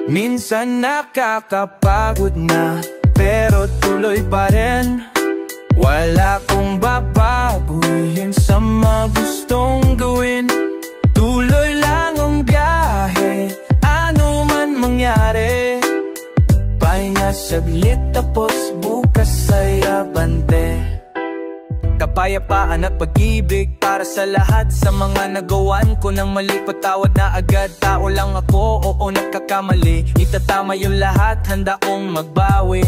Minsan nakakapagod na, pero tuloy pa rin. Wala kong babaguhin sa mga gustong gawin. Tuloy lang ang biyahe, ano man mangyari. Pahinga saglit tapos bukas ay abante. Kapayapaan at pag-ibig para sa lahat sa mga nagawan ko ng mali. Patawad na agad, tao lang ako, oo nagkakamali. Itatama yung lahat, handa kong magbawi.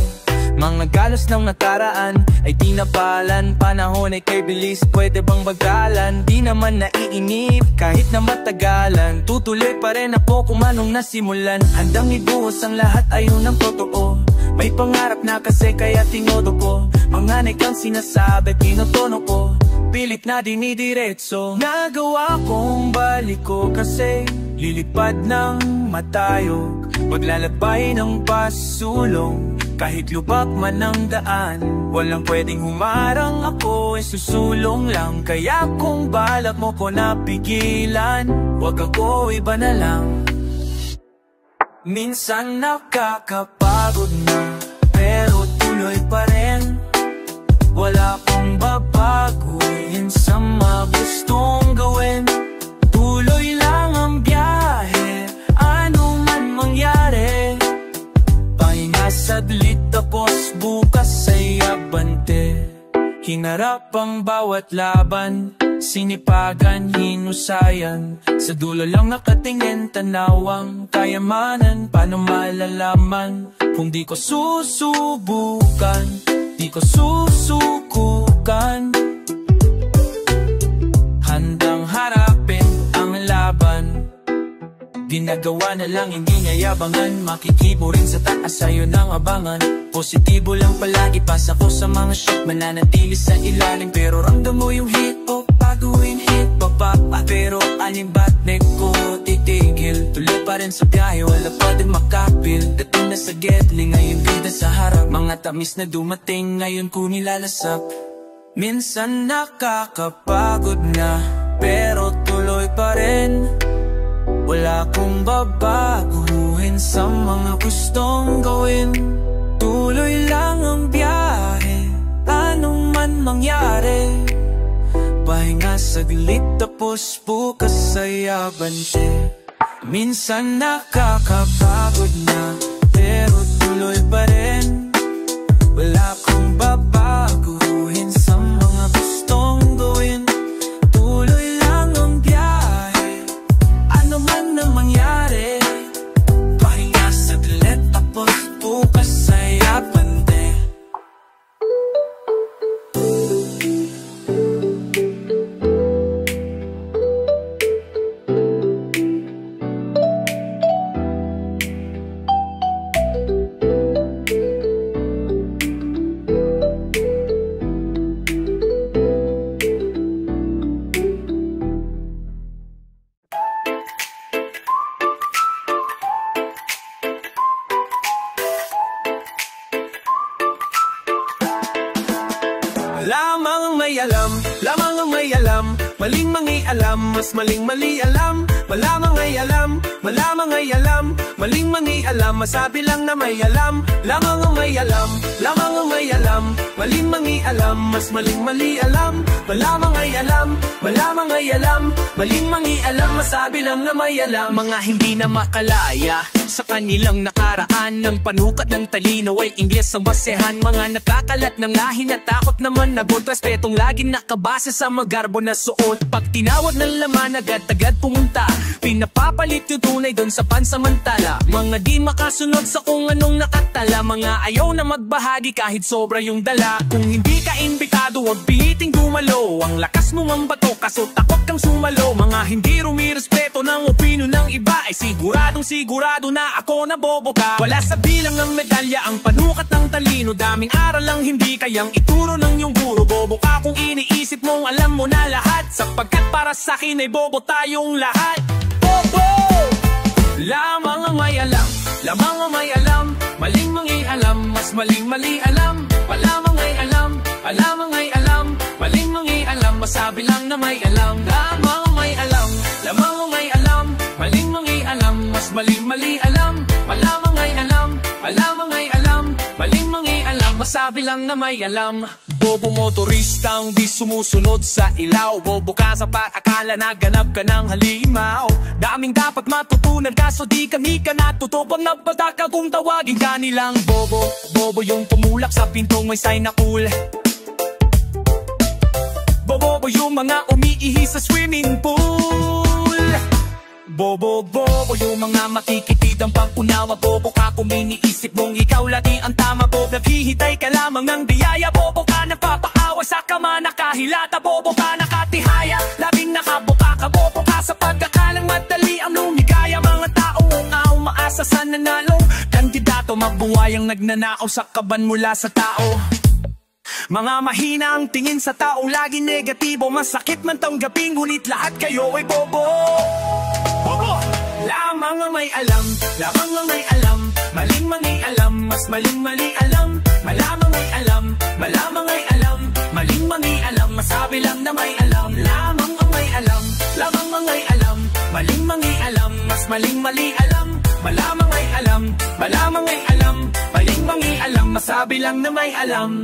Mga galos ng nakaraan ay di napalan. Panahon ay kay bilis, pwede bang bagalan? Di naman naiinip kahit na matagalan. Tutuloy pa rin ako kung anong nasimulan. Handang ibuhos ang lahat, ayun ang totoo. May pangarap na kasi kaya tinodo ko. Manganay kang sinasabi, pinutono ko. Pilit na dinidiretso. Nagawa kong balik ko kasi lilipad ng matayog. Maglalakbay ng pasulong, kahit lubak man ang daan. Walang pwedeng humarang, ako ay susulong lang. Kaya kung balak mo ko napigilan, wag ako, iba na lang. Minsan nakakapagod na, pero tuloy pa rin. Wala kong babaguhin sa mga gustong gawin. Tuloy lang ang biyahe, ano man mangyari. Pahinga saglit tapos bukas ay abante. Hinarap ang bawat laban, sinipagan, hinusayan. Sa dulo lang nakatingin, tanawang kayamanan. Paano malalaman kung di ko susubukan, di ko susukukan? Handang harapin ang laban. Ginagawa na lang, hindi nayabangan. Makikibo rin sa taas, ayun ang abangan. Positibo lang palagi, pasa ko sa mga shot. Mananatili sa ilalim, pero ramdam mo yung hip-hop. Baguhin hip-hop pa, pero aling batnek ko titigil. Tuloy pa rin sa biyahe, wala pa din makapil. Dating na sa gedling, ngayon ganda sa harap. Mga tamis na dumating, ngayon ko nilalasap. Minsan nakakapagod na, pero tuloy pa rin. Wala kong babaguhin sa mga gustong gawin. Tuloy lang ang biyahe, anong man mangyari. Pahinga saglit tapos bukas ay abante. Minsan nakakapagod na, pero tuloy pa rin. Wala kong babaguhin sa mga gustong gawin. Tuloy lang ang biyahe, ano man ang mangyari. Pahinga saglit tapos bukas ay abante. Lamang ang may alam, lamang ang may alam. Maling mangialam, mas maling mali alam. Malamang ay alam, malamang ay alam. Maling mangialam, masabi lang na may alam. Lamang ang may alam, lamang ang may alam. Maling mangialam, mas maling mali alam. Malamang ay alam, malamang ay alam. Maling mangialam, masabi lang na may alam. Mga hindi na makalaya sa kanilang nakaraan, ng panukat ng talino ay Ingles ang basehan. Mga nakakalat ng lahi na takot naman nagot. Respetong laging nakabase sa magarbo na suot. Pag tinawag ng laman, agad-agad pumunta. Pinapapalit yung tunay doon sa pansamantala. Mga di makasunod sa kung anong nakatala. Mga ayaw na magbahagi kahit sobra yung dala. Kung hindi ka imbitado, huwag piliting gumalo. Ang lakas mo ang bato, kaso takot kang sumalo. Mga hindi rumirespeto ng opinyon ng iba ay siguradong sigurado na ako na bobo ka. Wala sa bilang ng medalya ang panukat ng talino. Daming aral lang hindi kayang ituro ng iyong guro. Bobo ka kung iniisip mong alam mo na lahat, sapagkat para sa akin ay bobo tayong lahat. Bobo! Lamang ang may alam, lamang ang may alam. Maling mangialam, mas maling mali alam. Malamang ay alam, alamang ay alam. Maling mangialam, masabi lang na may alam. Lamang ang may alam, lamang ang may alam. Maling mangialam, mas maling mali alam. Malamang masabi lang na may alam. Bobo motoristang di sumusunod sa ilaw. Bobo ka sa akala na ganap ka ng halimaw. Daming dapat matutunan kaso di kami ka natuto. Pag nabata ka kung tawagin ka nilang bobo. Bobo yung tumulak sa pintong may sign na cool. Bobo yung mga umiihi sa swimming pool. Bobo yung mga makikitid ang pag-unawa. Bobo ka kung iniisip mong ikaw lagi ang tama. Bobo naghihintay ka lamang ng biyaya. Bobo ka napapaawa sa kama nakahilata. Bobo ka nakatihaya, labing nakabuka ka. Bobo ka sa pagkakalang madali ang lumigaya. Mga taong umaasa sa nanalong kandidato. Mabuhayang nagnanakaw sa kaban mula sa tao. Mga mahina ang tingin sa tao, lagi negatibo. Masakit man tanggapin, ngunit lahat kayo ay bobo. Bobo! Lamang ang may alam, lamang ang may alam. Maling mangi alam, mas maling mali alam. Malamang ay alam, malamang ay alam. Maling mangi alam, masabi lang na may alam. Lamang ang may alam, lamang ang may alam. Maling mangi alam, mas maling mali alam. Malamang ay alam, malamang ay alam. Maling mangi alam, masabi lang na may alam.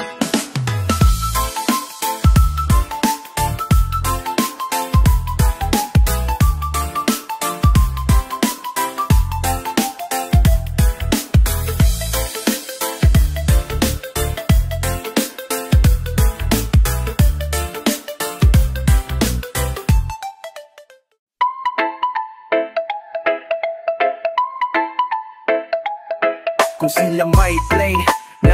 Kung sila may play na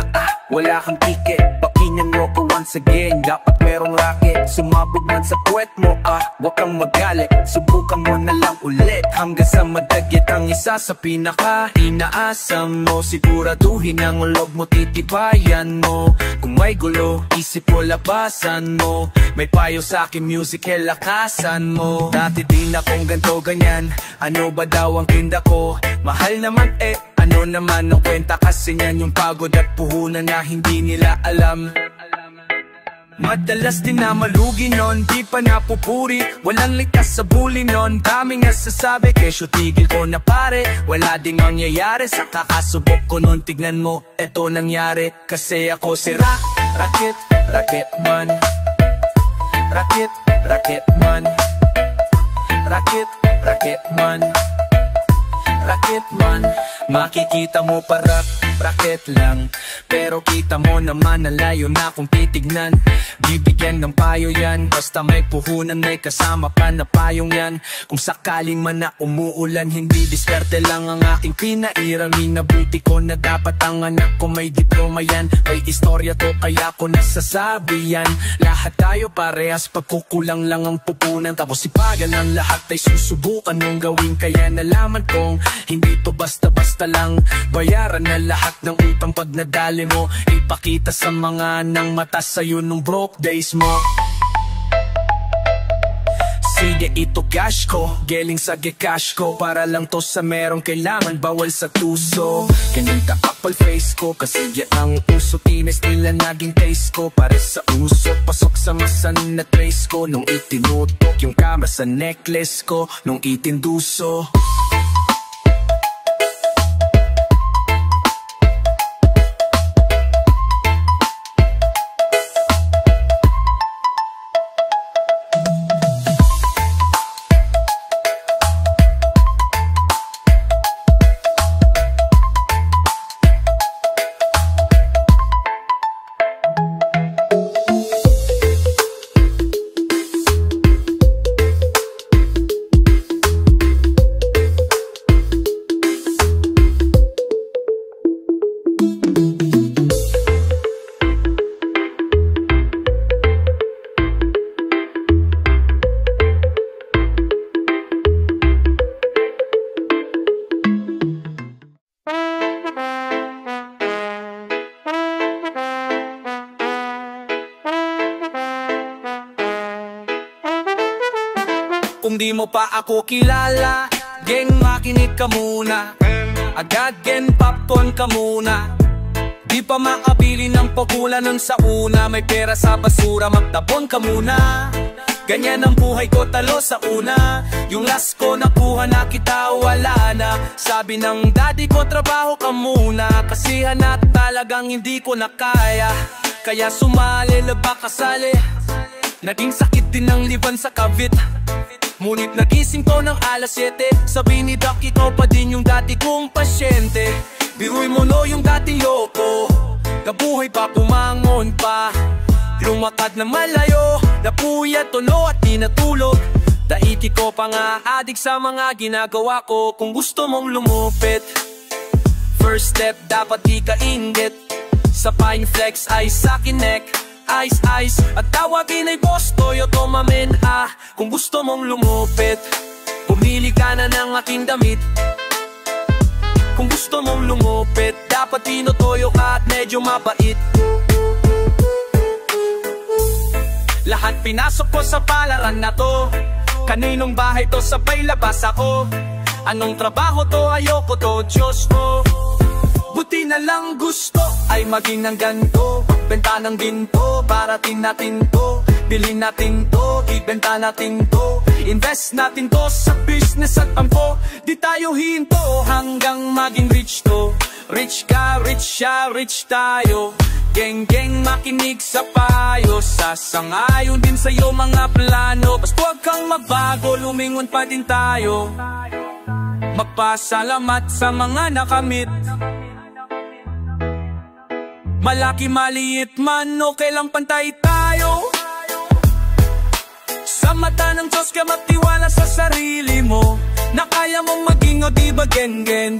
wala kang ticket, pakinggan mo ko once again. Dapat merong racket, sumabog man sa puwet mo huwag kang magalit, subukan mo na lang ulit. Hanggang sa madagit ang isa sa pinaka inaasam mo. Siguraduhin ang loob mo, titibayan mo. Kung may gulo, isip mo labasan mo. May payo sa akin, music, lakasan mo. Dati din akong ganto ganyan, ano ba daw ang tinda ko? Mahal naman ano naman ang kwenta, kasi niyan yung pagod at puhunan na hindi nila alam. Madalas din na malugi nun, di pa napupuri. Walang likas sa bully nun, daming nasasabi. Kesyo tigil ko na pare, wala ding mangyayari. Sa kakasubok ko nun, tignan mo, eto nangyari. Kasi ako si Rocket, Rocket man. Rocket, Rocket man. Rocket, Rocket man. Rocket man. Makikita mo parang racket lang, pero kita mo naman na layo na kung titignan. Bibigyan ng payo yan, basta may puhunan, may kasama pa na payong yan. Kung sakaling man na umuulan, hindi diskarte lang ang aking pinairami. Nabuti ko na dapat ang anak ko may diploma yan. May istorya to kaya ko nasasabi yan. Lahat tayo parehas, pagkukulang lang ang pupunan. Tapos sipagan ang lahat ay susubukan mong gawin. Kaya nalaman kong hindi to basta-basta lang. Bayaran na lahat ng utang pag nadali mo. Ipakita sa mga nang mata sa'yo nung broke days mo. Sige, ito cash ko, geling sa Gcash ko. Para lang to sa merong kailangan, bawal sa tuso. Kanita apple face ko, kasi ang uso. Tines nila naging taste ko, pare sa uso. Pasok sa masan na trace ko, nung itinutok yung camera sa necklace ko, nung itinduso. Kung di mo pa ako kilala, geng makinig ka muna. Agad gen popcorn ka muna. Di pa makabili ng pagkula nun sa una. May pera sa basura, magtabon ka muna. Ganyan ang buhay ko talo sa una. Yung last ko nakuha na kita wala na. Sabi ng daddy ko trabaho ka muna, kasi hanap talagang hindi ko na kaya. Kaya sumali laba kasali. Naging sakit din ang liban sa kabit. Ngunit nagising ko ng alas 7. Sabi ni Doc, ikaw pa din yung dati kong pasyente. Biruin mo no yung dati yoko, nabuhay pa, pumangon pa. Lumakad na malayo, napuyat, tono at di natulog. Daiki ko pa nga adik sa mga ginagawa ko. Kung gusto mong lumupit, first step dapat di ka inggit. Sa pine flex ay sa kinek, ice ice. At tawagin ay boss Toyoto mamen ah. Kung gusto mong lumupit, pumili ka na ng aking damit. Kung gusto mong lumupit, dapat tinotoyo ka at medyo mabait. Lahat pinasok ko sa palaran na to. Kaninong bahay to, sabay labas ako. Anong trabaho to, ayoko to, Diyos ko. Buti na lang gusto ay maging ng ganito. Benta ng ginto, parating natin to. Bilhin natin to, ibenta natin to. Invest natin to sa business at ampo. Di tayo hinto hanggang maging rich to. Rich ka, rich siya, rich tayo. Geng geng makinig sa payo. Sasangayon din sa'yo mga plano. Basta huwag kang magbago, lumingon pa din tayo. Magpasalamat sa mga nakamit. Malaki maliit man, okay lang pantay tayo. Sa mata ng Diyos ka magtiwala sa sarili mo, na kaya mong maging o diba gen gen.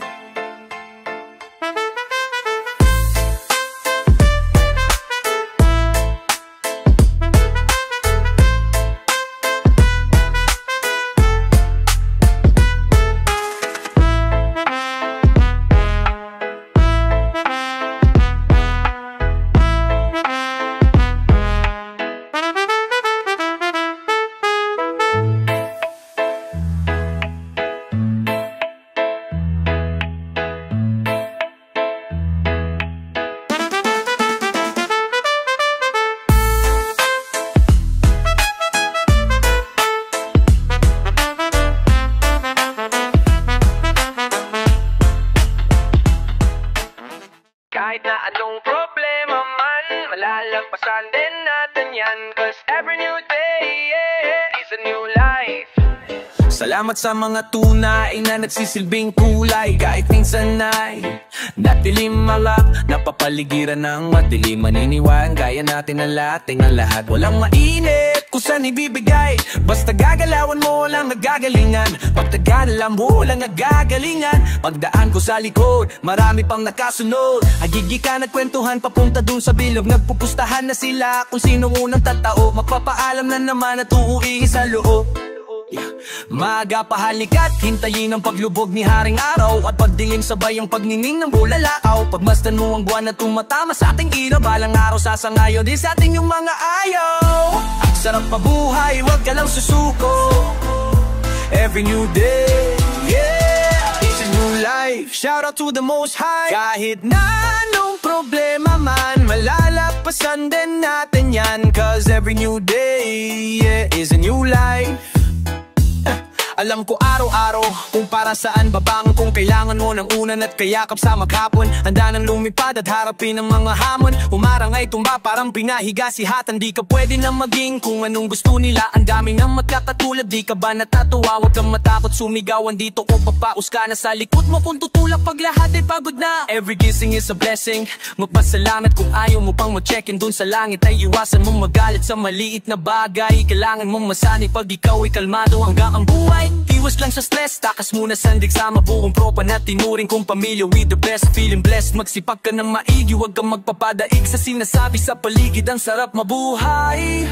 Kahit na anong problema man, malalagpasan din natin yan. Cause every new day, yeah, is a new life. Salamat sa mga tunay na nagsisilbing kulay. Kahit minsan ay natilim malak, napapaligiran ng madilim. Maniniwalang gaya natin ang lating ang lahat. Walang mainit kung saan ibibigay, basta gagalawan mo lang nagagalingan. Pag tagalan mo lang nagagalingan. Pagdaan ko sa likod, marami pang nakasunod. Hagigi ka nagkwentuhan papunta dun sa bilog. Nagpupustahan na sila kung sino unang tatao. Magpapaalam na naman at uuwi sa loob. Maaga pa halikat, hintayin ang paglubog ni Haring Araw. At pagdilim sabay ang pagnining ng bulalakaw. Pagmasdan mo ang buwan na tumatama sa ating ilaw. Balang araw sasangayo din sa ating yung mga ayaw. Sarap mabuhay, wag ka lang susuko. Every new day, yeah, it's a new life. Shout out to the Most High. Kahit na anong problema man, malalagpasan din natin yan. Cause every new day, yeah, is a new life. Alam ko araw-araw kung para saan babangon. Kung kailangan mo ng unan at kayakap sa maghapon. Handa nang lumipad at harapin ang mga hamon. Umarang ay tumba parang pinahiga si hatan. Di ka pwede na maging kung anong gusto nila. Ang daming nang magkakatulad, di ka ba natatuwa? Huwag kang matakot sumigawan dito ko papaus ka na sa likod mo. Kung tutulak pag lahat ay pagod na. Every gising is a blessing. Magpasalamat kung ayaw mo pang ma-checkin dun sa langit. Ay iwasan mong magalit sa maliit na bagay. Kailangan mong masanay pag ikaw ay kalmado hanggang ang buhay. Iwas lang sa stress, takas muna sandig sa mabuong tropa na tinuring kong pamilya with the best. Feeling blessed, magsipag ka ng maigi. Huwag kang magpapadaig sa sinasabi sa paligid. Ang sarap mabuhay,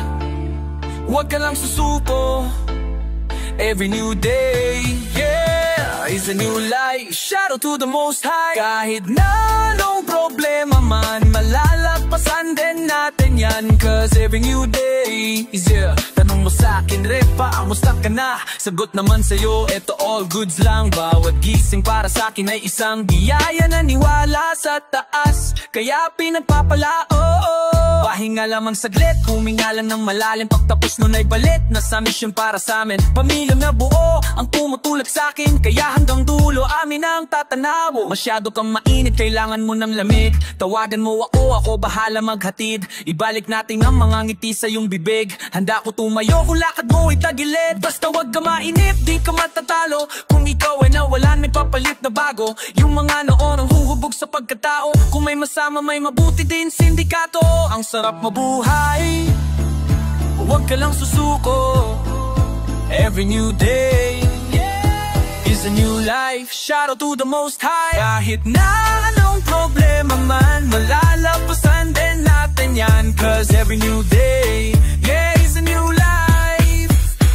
huwag ka lang susuko. Every new day, yeah, is a new life. Shout out to the Most High. Kahit na anong problema man, malalagpasan din natin yan. Cause every new day is, yeah. Tanong Tanong mo sa akin, Repa, kamusta ka na? Sagot naman sa'yo, eto all goods lang. Bawat gising para sa akin ay isang biyaya na niwala sa taas, kaya pinagpapalao. Pahinga lamang saglit, huminga lang ng malalim. Pagtapos nun ay balit na sa mission para sa amin. Pamilya na buo ang tumutulak sa akin, kaya hanggang dulo amin ang tatanaw. Masyado kang mainit, kailangan mo ng lamig. Tawagan mo ako bahala maghatid. Ibalik natin ang mga ngiti sa iyong bibig. Handa ko tumayo kung lakad mo ay tagilid. Basta wag ka mainip, di ka matatalo. Kung ikaw ay nawalan, may papalit na bago. Yung mga noon ang huhubog sa pagkatao. Kung may masama, may mabuti din sindikato. Ang sarap mabuhay, huwag ka lang susuko. Every new day is a new life. Shout out to the Most High. Kahit na anong problema man, malalapasan din natin yan. Cause every new day, yeah, is a new life.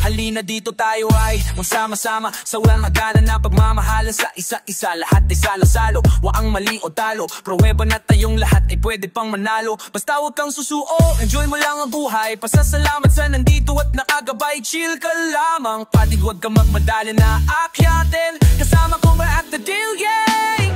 Halina dito tayo ay magsama-sama sa walang hangganan na pagmamahalan sa isa't isa. Lahat ay salo-salo, waang mali o talo. Pruweba na tayong lahat ay pwede pang manalo. Basta huwag kang susuo, enjoy mo lang ang buhay. Pasasalamat sa nandito at nakagabay. Chill ka lamang, patig huwag kang magmadali na akyatin. Kasama ko ba at the deal, yeah?